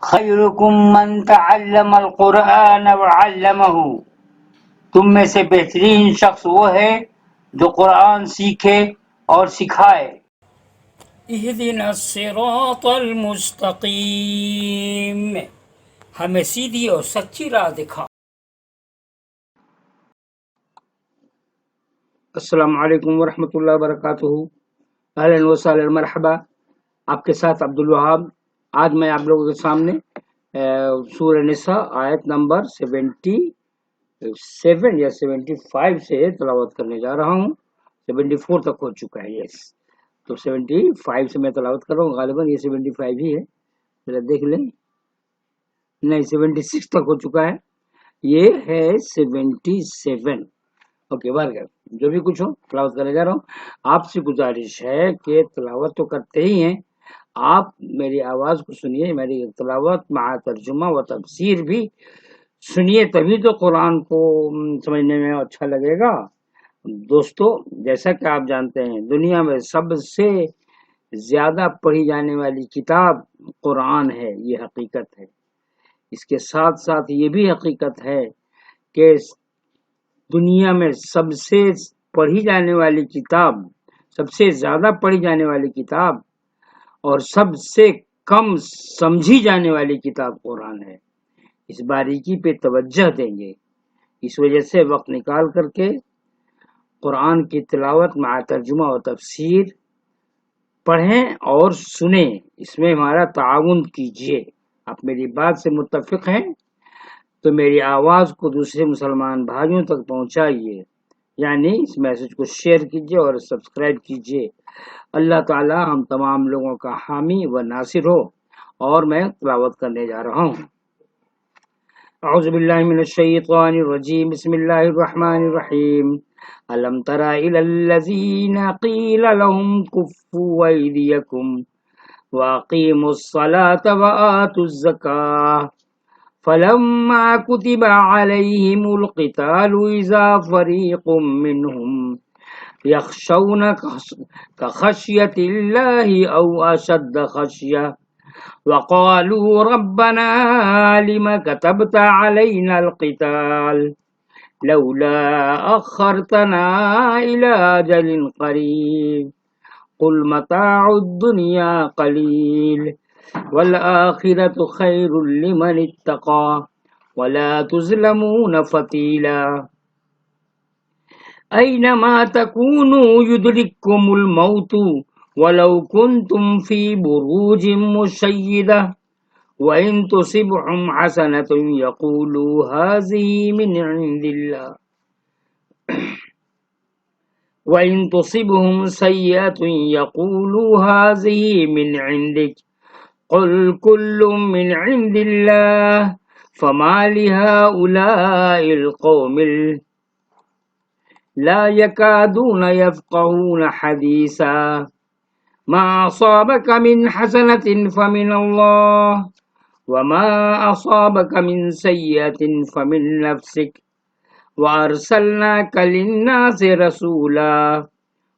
خیرکم من تعلم القرآن وعلمہ، تم میں سے بہترین شخص وہ ہے جو قرآن سیکھے اور سکھائے۔ اہدنا الصراط المستقیم، ہمیں سیدھی اور سچی راہ دکھا۔ السلام علیکم ورحمۃ اللہ وبرکاتہ۔ اہلا وسہلا مرحبا، آپ کے ساتھ عبد الوہاب۔ آج میں آپ لوگوں کے سامنے سورہ نساء آیت نمبر 77 یا 75 سے تلاوت کرنے جا رہا ہوں۔ 74 تک ہو چکا ہے، یس، تو 75 سے میں تلاوت کر رہا ہوں۔ غالباً یہ 75 ہی ہے، ذرا دیکھ لیں۔ نہیں، 76 تک ہو چکا ہے، یہ ہے 77۔ اوکے، بارگاہ جو بھی کچھ ہو تلاوت کرنے جا رہا ہوں۔ آپ سے گزارش ہے کہ تلاوت تو کرتے ہی ہیں، آپ میری آواز کو سنیے، میری تلاوت مع ترجمہ و تفسیر بھی سنیے، تبھی تو قرآن کو سمجھنے میں اچھا لگے گا۔ دوستو، جیسا کہ آپ جانتے ہیں دنیا میں سب سے زیادہ پڑھی جانے والی کتاب قرآن ہے، یہ حقیقت ہے۔ اس کے ساتھ ساتھ یہ بھی حقیقت ہے کہ دنیا میں سب سے پڑھی جانے والی کتاب، سب سے زیادہ پڑھی جانے والی کتاب اور سب سے کم سمجھی جانے والی کتاب قرآن ہے۔ اس باریکی پہ توجہ دیں گے، اس وجہ سے وقت نکال کر کے قرآن کی تلاوت مع ترجمہ و تفسیر پڑھیں اور سنیں، اس میں ہمارا تعاون کیجیے۔ آپ میری بات سے متفق ہیں تو میری آواز کو دوسرے مسلمان بھائیوں تک پہنچائیے، یعنی اس میسج کو شیئر کیجیے اور سبسکرائب کیجیے۔ اللہ تعالی ہم تمام لوگوں کا حامی و ناصر ہو۔ اور میں تلاوت کرنے جا رہا ہوں۔ اعوذ باللہ من الشیطان الرجیم، بسم اللہ الرحمن الرحیم۔ الم تر الی الذین قیل لهم کفوا ایدیکم واقیموا الصلاة وآتوا الزکاة فلما كتب عليهم القتال إذا فريق منهم يخشون كخشية الله أو أشد خشية وقالوا ربنا لم كتبت علينا القتال لولا أخرتنا إلى أجل قريب قل متاع الدنيا قليل والآخرة خير لمن اتقى ولا تظلمون فتيلا أينما تكونوا يدرككم الموت ولو كنتم في بروج مشيدة وإن تصبهم حسنة يقولوا هذه من عند الله وإن تصبهم سيئة يقولوا هذه من عندك قل كل من عند الله فما لهؤلاء القوم لا يكادون يفقهون حديثا ما أصابك من حسنة فمن الله وما أصابك من سيئة فمن نفسك وأرسلناك للناس رسولا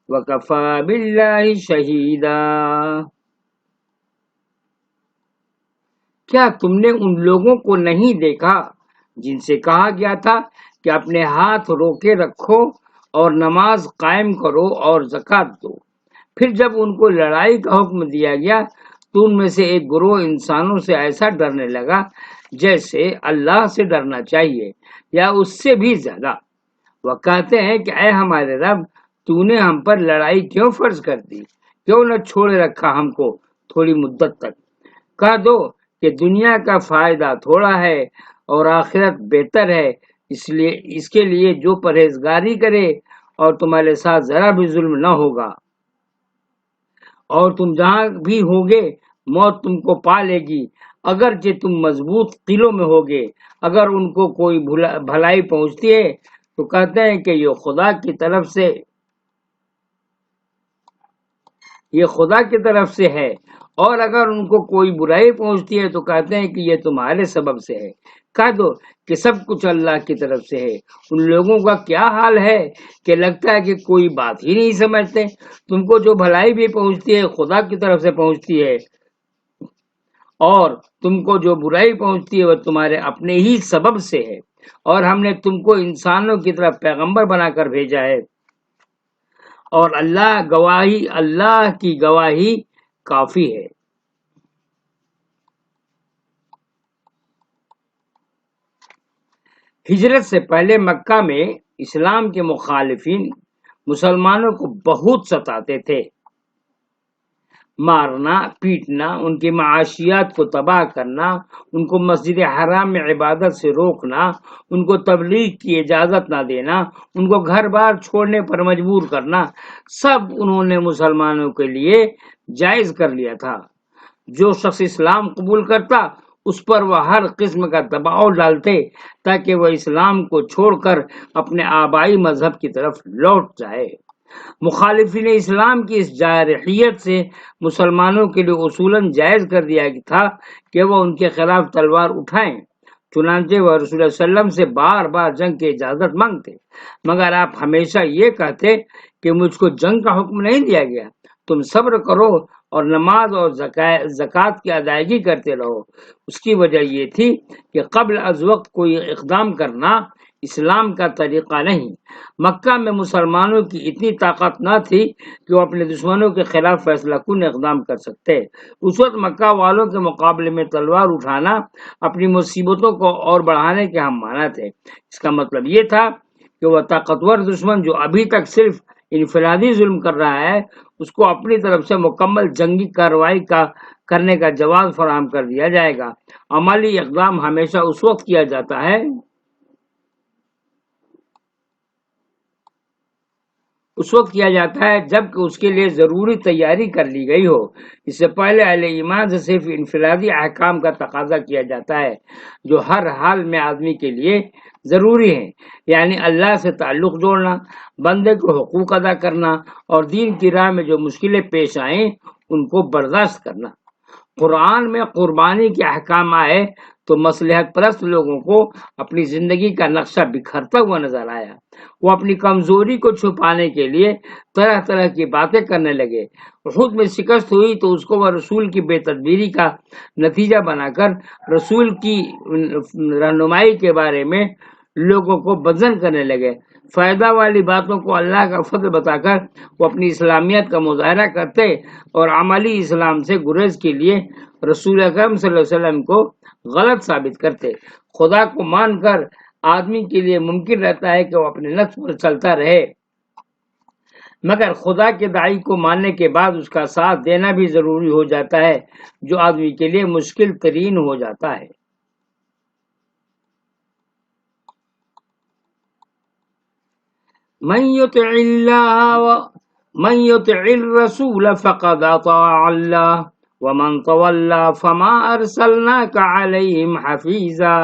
وكفى بالله شهيدا۔ کیا تم نے ان لوگوں کو نہیں دیکھا جن سے کہا گیا تھا کہ اپنے ہاتھ روکے رکھو اور نماز قائم کرو اور زکوٰۃ دو؟ پھر جب ان کو لڑائی کا حکم دیا گیا تو ان میں سے ایک گروہ انسانوں سے ایسا ڈرنے لگا جیسے اللہ سے ڈرنا چاہیے یا اس سے بھی زیادہ۔ وہ کہتے ہیں کہ اے ہمارے رب، تو نے ہم پر لڑائی کیوں فرض کر دی؟ کیوں نہ چھوڑے رکھا ہم کو تھوڑی مدت تک؟ کہہ دو کہ دنیا کا فائدہ تھوڑا ہے اور آخرت بہتر ہے، اس کے لیے جو پرہیزگاری کرے اور تمہارے ساتھ ذرا بھی ظلم نہ ہوگا، اور تم جہاں بھی ہوگے موت تم کو پا لے گی، اگرچہ تم مضبوط قلعوں میں ہوگے۔ اگر ان کو کوئی بھلائی پہنچتی ہے تو کہتے ہیں کہ یہ خدا کی طرف سے ہے، اور اگر ان کو کوئی برائی پہنچتی ہے تو کہتے ہیں کہ یہ تمہارے سبب سے ہے۔ کہہ دو کہ سب کچھ اللہ کی طرف سے ہے۔ ان لوگوں کا کیا حال ہے کہ لگتا ہے کہ کوئی بات ہی نہیں سمجھتے۔ تم کو جو بھلائی بھی پہنچتی ہے خدا کی طرف سے پہنچتی ہے، اور تم کو جو برائی پہنچتی ہے وہ تمہارے اپنے ہی سبب سے ہے، اور ہم نے تم کو انسانوں کی طرف پیغمبر بنا کر بھیجا ہے، اور اللہ کی گواہی کافی ہے۔ ہجرت سے پہلے مکہ میں اسلام کے مخالفین مسلمانوں کو بہت ستاتے تھے، مارنا، پیٹنا، ان کی معاشیات کو تباہ کرنا، ان کو مسجد حرام میں عبادت سے روکنا، ان کو تبلیغ کی اجازت نہ دینا، ان کو گھر بار چھوڑنے پر مجبور کرنا، سب انہوں نے مسلمانوں کے لیے جائز کر لیا تھا۔ جو شخص اسلام قبول کرتا اس پر وہ ہر قسم کا دباؤ ڈالتے تاکہ وہ اسلام کو چھوڑ کر اپنے آبائی مذہب کی طرف لوٹ جائے۔ مخالفین اسلام کی اس جارحیت سے مسلمانوں کے لیے اصولاً جائز کر دیا تھا کہ وہ ان کے خلاف تلوار اٹھائیں، چنانچہ وہ رسول اللہ صلی اللہ علیہ وسلم سے بار بار جنگ کی اجازت مانگتے، مگر آپ ہمیشہ یہ کہتے کہ مجھ کو جنگ کا حکم نہیں دیا گیا، تم صبر کرو اور نماز اور زکوٰۃ کی ادائیگی کرتے رہو۔ اس کی وجہ یہ تھی کہ قبل از وقت کوئی اقدام کرنا اسلام کا طریقہ نہیں۔ مکہ میں مسلمانوں کی اتنی طاقت نہ تھی کہ وہ اپنے دشمنوں کے خلاف فیصلہ کن اقدام کر سکتے۔ اس وقت مکہ والوں کے مقابلے میں تلوار اٹھانا اپنی مصیبتوں کو اور بڑھانے کے ہم معنی تھے۔ اس کا مطلب یہ تھا کہ وہ طاقتور دشمن جو ابھی تک صرف انفرادی ظلم کر رہا ہے، اس کو اپنی طرف سے مکمل جنگی کارروائی کرنے کا جواز فراہم کر دیا جائے گا۔ عملی اقدام ہمیشہ اس وقت کیا جاتا ہے جب کہ اس کے لیے ضروری تیاری کر لی گئی ہو۔ اس سے پہلے اہل ایمان سے صرف انفرادی احکام کا تقاضا کیا جاتا ہے جو ہر حال میں آدمی کے لیے ضروری ہیں، یعنی اللہ سے تعلق جوڑنا، بندے کو حقوق ادا کرنا، اور دین کی راہ میں جو مشکلیں پیش آئیں ان کو برداشت کرنا۔ قرآن میں قربانی کے احکام آئے تو مصلحت پرست لوگوں کو اپنی زندگی کا نقشہ بکھرتا ہوا نظر آیا۔ وہ اپنی کمزوری کو چھپانے کے لیے طرح طرح کی باتیں کرنے لگے۔ احد میں شکست ہوئی تو اس کو وہ رسول کی بے تدبیری کا نتیجہ بنا کر رسول کی رہنمائی کے بارے میں لوگوں کو بدظن کرنے لگے۔ فائدہ والی باتوں کو اللہ کا فضل بتا کر وہ اپنی اسلامیت کا مظاہرہ کرتے اور عملی اسلام سے گریز کے لیے رسول اکرم صلی اللہ علیہ وسلم کو غلط ثابت کرتے۔ خدا کو مان کر آدمی کے لیے ممکن رہتا ہے کہ وہ اپنے نفس پر چلتا رہے، مگر خدا کے داعی کو ماننے کے بعد اس کا ساتھ دینا بھی ضروری ہو جاتا ہے، جو آدمی کے لیے مشکل ترین ہو جاتا ہے۔ من يطع الرسول فقد اطاع الله ومن تولى فما ارسلناك عليهم حفيظا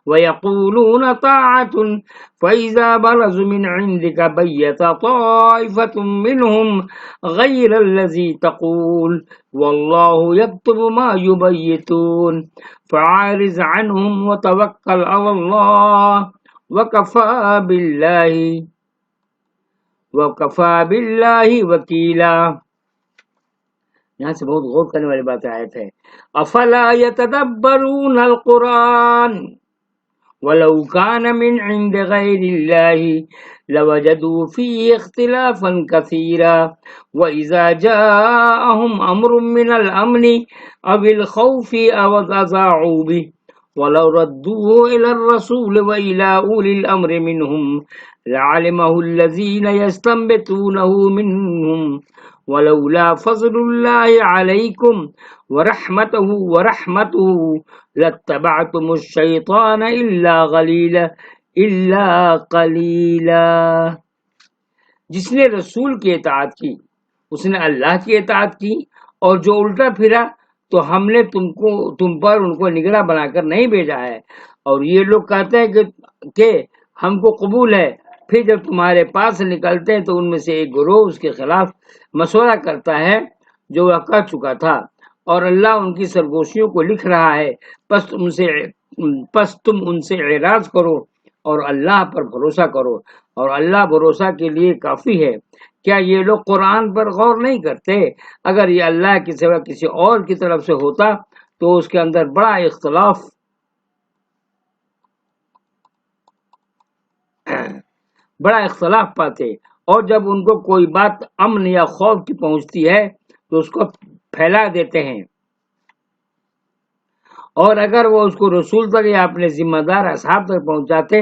ويقولون طاعة فإذا برزوا من عندك بيت طائفة منهم غير الذي تقول والله يكتب ما يبيتون فعارض عنهم وتوكل على الله وَكَفَى بِاللَّهِ وَكِيلًا۔ یہاں سے بہت غور کرنے والی بات آیت ہے۔ افلا يتدبرون القرآن ولو كان من عند غير الله لوجدوا فيه اختلافا كثيرا وإذا جاءهم أمر من الأمن أو الخوف أذاعوا به ولو ردوه إلى الرسول وإلى أولي الأمر منهم لعلمه الذين يستنبطونه منهم ولولا فضل الله عليكم ورحمته لاتبعتم الشيطان إلا قليلا۔ جس نے رسول کی اطاعت کی اس نے اللہ کی اطاعت کی، اور جو الٹا پھرا تو ہم نے تم پر ان کو نگراں بنا کر نہیں بھیجا ہے۔ اور یہ لوگ کہتے ہیں کہ ہم کو قبول ہے، پھر جب تمہارے پاس سے نکلتے ہیں تو ان میں سے ایک گروہ اس کے خلاف مشورہ کرتا ہے جو وہ کہہ چکا تھا، اور اللہ ان کی سرگوشیوں کو لکھ رہا ہے۔ پس تم ان سے اعراض کرو اور اللہ پر بھروسہ کرو، اور اللہ بھروسہ کے لیے کافی ہے۔ کیا یہ لوگ قرآن پر غور نہیں کرتے؟ اگر یہ اللہ کے سوا کسی اور کی طرف سے ہوتا تو اس کے اندر بڑا اختلاف پاتے، اور جب ان کو کوئی بات امن یا خوف کی پہنچتی ہے تو اس کو پھیلا دیتے ہیں، اور اگر وہ اس کو رسول تک یا اپنے ذمہ دار اصحاب تک پہنچاتے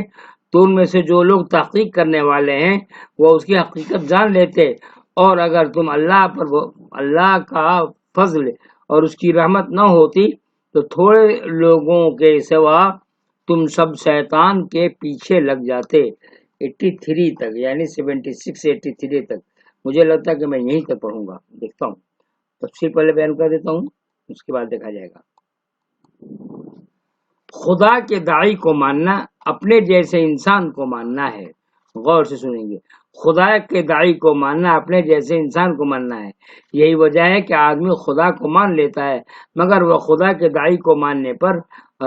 تو ان میں سے جو لوگ تحقیق کرنے والے ہیں وہ اس کی حقیقت جان لیتے، اور اگر تم اللہ کا فضل اور اس کی رحمت نہ ہوتی تو تھوڑے لوگوں کے سوا تم سب شیطان کے پیچھے لگ جاتے۔ 83 تک، یعنی 76 83 تک مجھے لگتا ہے کہ میں یہیں تک پڑھوں گا، دیکھتا ہوں تفصیل پہلے بیان کر دیتا ہوں، اس کے بعد دیکھا جائے گا۔ خدا کے داعی کو ماننا اپنے جیسے انسان کو ماننا ہے، غور سے سنیں گے، خدا کے داعی کو ماننا اپنے جیسے انسان کو ماننا ہے۔ یہی وجہ ہے کہ آدمی خدا کو مان لیتا ہے مگر وہ خدا کے داعی کو ماننے پر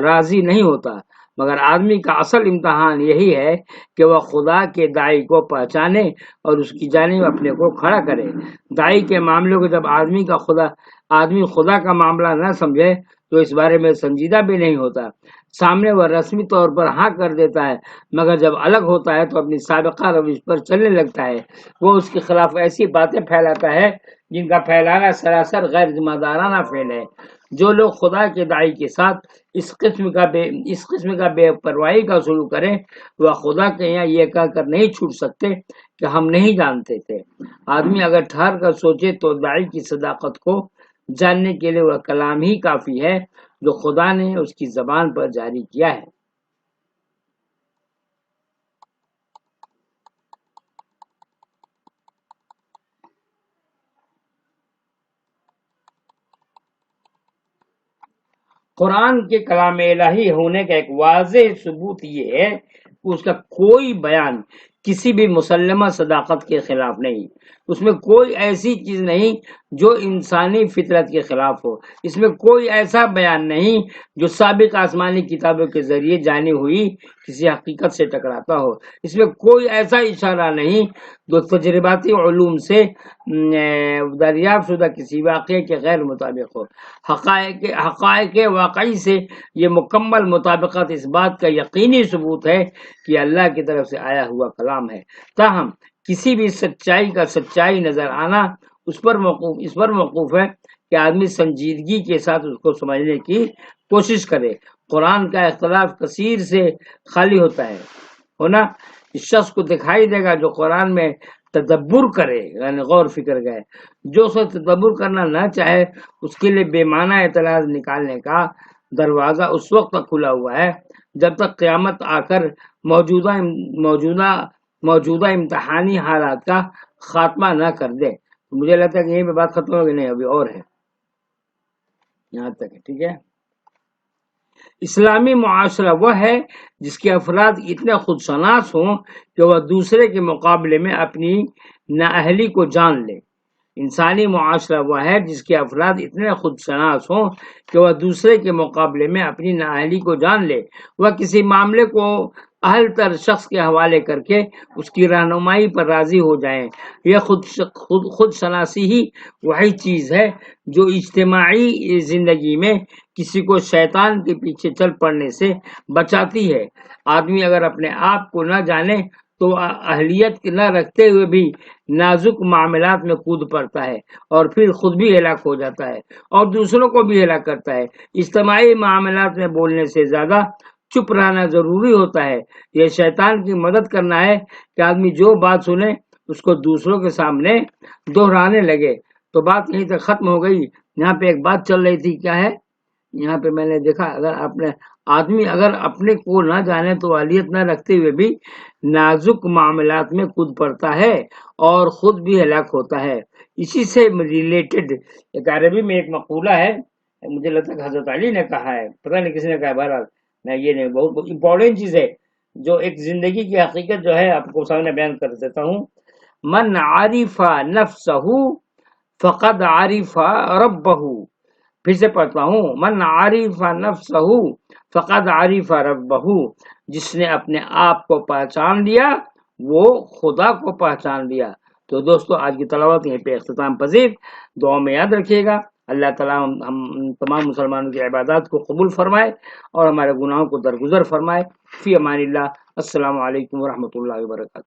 راضی نہیں ہوتا، مگر آدمی کا اصل امتحان یہی ہے کہ وہ خدا کے داعی کو پہچانے اور اس کی جانب اپنے کو کھڑا کرے۔ داعی کے معاملے کو جب آدمی خدا کا معاملہ نہ سمجھے تو اس بارے میں سنجیدہ بھی نہیں ہوتا، سامنے وہ رسمی طور پر ہاں کر دیتا ہے مگر جب الگ ہوتا ہے تو اپنی سابقہ روش پر چلنے لگتا ہے، وہ اس کے خلاف ایسی باتیں پھیلاتا ہے جن کا پھیلانا سراسر غیر ذمہ دارانہ فعل ہے۔ جو لوگ خدا کے داعی کے ساتھ اس قسم کا بے پرواہی کا سلوک کریں وہ خدا کے یہاں یہ کہہ کر نہیں چھوٹ سکتے کہ ہم نہیں جانتے تھے۔ آدمی اگر ٹھہر کر سوچے تو داعی کی صداقت کو جاننے کے لیے وہ کلام ہی کافی ہے جو خدا نے اس کی زبان پر جاری کیا ہے۔ قرآن کے کلام الہی ہونے کا ایک واضح ثبوت یہ ہے کہ اس کا کوئی بیان کسی بھی مسلمہ صداقت کے خلاف نہیں، اس میں کوئی ایسی چیز نہیں جو انسانی فطرت کے خلاف ہو، اس میں کوئی ایسا بیان نہیں جو سابق آسمانی کتابوں کے ذریعے جانی ہوئی کسی حقیقت سے ٹکراتا ہو، اس میں کوئی ایسا اشارہ نہیں جو تجرباتی علوم سے دریافت شدہ کسی واقعے کے غیر مطابق ہو۔ حقائق واقعی سے یہ مکمل مطابقت اس بات کا یقینی ثبوت ہے کہ اللہ کی طرف سے آیا ہوا کلام ہے، تاہم کسی بھی سچائی کا سچائی نظر آنا اس پر موقوف ہے کہ آدمی سنجیدگی کے ساتھ اس کو سمجھنے کی کوشش کرے۔ قرآن کا اختلاف کثیر سے خالی ہونا اس شخص کو دکھائی دے گا جو قرآن میں تدبر کرے، یعنی غور فکر گئے۔ جو شخص تدبر کرنا نہ چاہے اس کے لیے بے معنی اعتراض نکالنے کا دروازہ اس وقت تک کھلا ہوا ہے جب تک قیامت آ کر موجودہ امتحانی حالات کا خاتمہ نہ کر دے۔ مجھے لگتا ہے کہ یہیں پہ بات ختم ہوگی، نہیں ابھی اور ہے، یہاں تک ہے، ٹھیک ہے۔ اسلامی معاشرہ وہ ہے جس کے افراد اتنے خود شناس ہوں کہ وہ دوسرے کے مقابلے میں اپنی نااہلی کو جان لے۔ انسانی معاشرہ وہ ہے جس کے افراد اتنے خود شناس ہوں کہ وہ دوسرے کے مقابلے میں اپنی نااہلی کو جان لے، وہ کسی معاملے کو اہل تر شخص کے حوالے کر کے اس کی رہنمائی پر راضی ہو جائیں۔ یہ خود شناسی ہی وہی چیز ہے جو اجتماعی زندگی میں کسی کو شیطان کے پیچھے چل پڑنے سے بچاتی ہے۔ آدمی اگر اپنے آپ کو نہ جانے تو اہلیت نہ رکھتے ہوئے بھی نازک معاملات میں کود پڑتا ہے اور پھر خود بھی ہلاک ہو جاتا ہے اور دوسروں کو بھی ہلاک کرتا ہے۔ اجتماعی معاملات میں بولنے سے زیادہ چپ رہنا ضروری ہوتا ہے۔ یہ شیطان کی مدد کرنا ہے کہ آدمی جو بات سنے اس کو دوسروں کے سامنے دہرانے لگے۔ تو بات یہیں تک ختم ہو گئی۔ یہاں پہ ایک بات چل رہی تھی، کیا ہے یہاں پہ میں نے دیکھا، آدمی اگر اپنے کو نہ جانے تو اہلیت نہ رکھتے ہوئے بھی نازک معاملات میں کود پڑتا ہے اور خود بھی ہلاک ہوتا ہے۔ اسی سے ریلیٹڈ ایک عربی میں ایک مقولہ ہے، مجھے لگتا ہے کہ حضرت علی نے کہا ہے، پتہ نہیں کس نے کہا ہے، بہرحال میں یہ نہیں، بہت امپورٹنٹ چیز ہے جو ایک زندگی کی حقیقت جو ہے آپ کو سامنے بیان کر دیتا ہوں۔ من عرف نفسہ فقد عرف ربہ، پھر سے پڑھتا ہوں، من عرف نفسہ فقد عرف ربہ، جس نے اپنے آپ کو پہچان لیا وہ خدا کو پہچان لیا۔ تو دوستو آج کی تلاوت یہیں پہ اختتام پذیر، دعا میں یاد رکھیے گا۔ اللہ تعالیٰ ہم تمام مسلمانوں کی عبادات کو قبول فرمائے اور ہمارے گناہوں کو درگزر فرمائے. فی امان اللہ. السلام علیکم ورحمۃ اللہ وبرکاتہ.